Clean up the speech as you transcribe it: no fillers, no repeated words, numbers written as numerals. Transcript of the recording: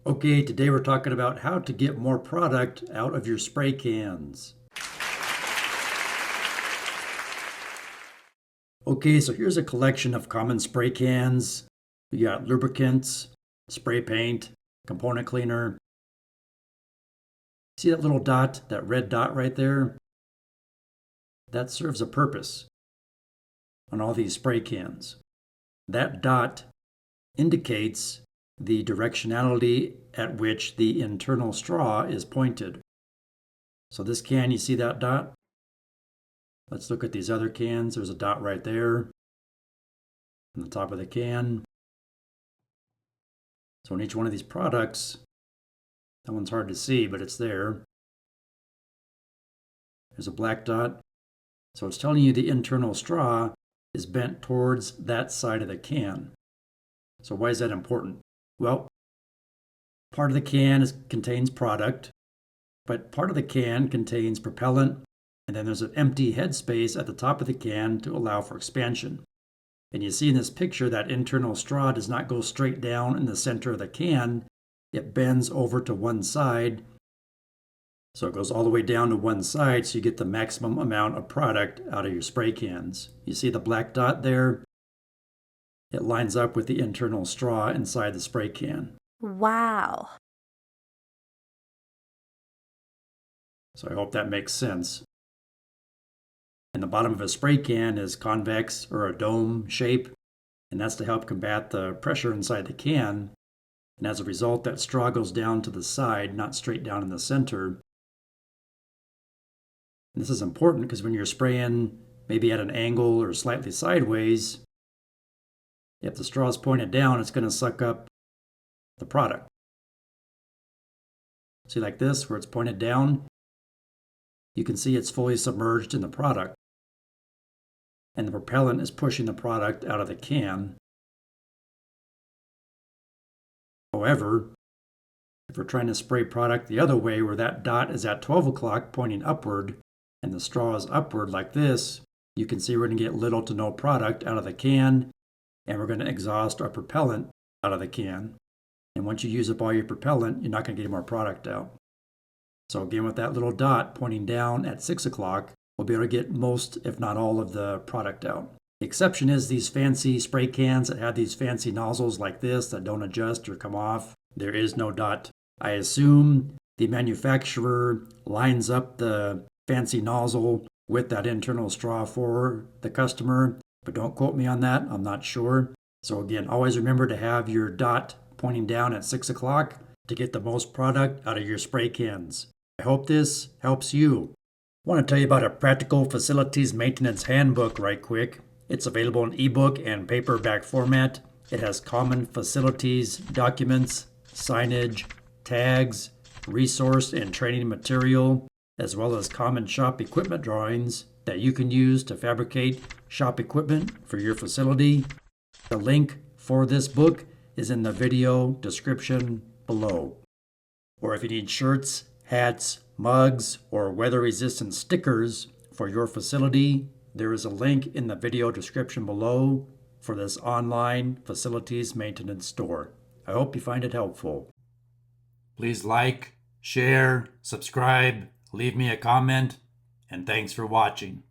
Okay, today we're talking about how to get more product out of your spray cans. Okay, so here's a collection of common spray cans. You got lubricants, spray paint, component cleaner. See that little dot, that red dot right there? That serves a purpose on all these spray cans. That dot indicates the directionality at which the internal straw is pointed. So this can, you see that dot? Let's look at these other cans. There's a dot right there on the top of the can. So in each one of these products, that one's hard to see, but it's there. There's a black dot. So it's telling you the internal straw is bent towards that side of the can. So why is that important? Well, part of the can contains product, but part of the can contains propellant, and then there's an empty headspace at the top of the can to allow for expansion. And you see in this picture that internal straw does not go straight down in the center of the can. It bends over to one side. So it goes all the way down to one side so you get the maximum amount of product out of your spray cans. You see the black dot there? It lines up with the internal straw inside the spray can. Wow. So I hope that makes sense. And the bottom of a spray can is convex or a dome shape, and that's to help combat the pressure inside the can. And as a result, that straw goes down to the side, not straight down in the center. And this is important because when you're spraying maybe at an angle or slightly sideways, if the straw is pointed down, it's going to suck up the product. See, like this, where it's pointed down, you can see it's fully submerged in the product. And the propellant is pushing the product out of the can. However, if we're trying to spray product the other way, where that dot is at 12 o'clock pointing upward, and the straw is upward like this, you can see we're going to get little to no product out of the can, and we're going to exhaust our propellant out of the can. And once you use up all your propellant, you're not going to get any more product out. So again, with that little dot pointing down at 6 o'clock, we'll be able to get most, if not all, of the product out. The exception is these fancy spray cans that have these fancy nozzles like this that don't adjust or come off. There is no dot. I assume the manufacturer lines up the fancy nozzle with that internal straw for the customer, but don't quote me on that. I'm not sure. So again, always remember to have your dot pointing down at 6 o'clock to get the most product out of your spray cans. I hope this helps you. I want to tell you about a practical facilities maintenance handbook right quick. It's available in ebook and paperback format. It has common facilities documents, signage, tags, resource and training material, as well as common shop equipment drawings that you can use to fabricate shop equipment for your facility. The link for this book is in the video description below. Or if you need shirts, hats, mugs, or weather-resistant stickers for your facility, there is a link in the video description below for this online facilities maintenance store. I hope you find it helpful. Please like, share, subscribe, leave me a comment, and thanks for watching.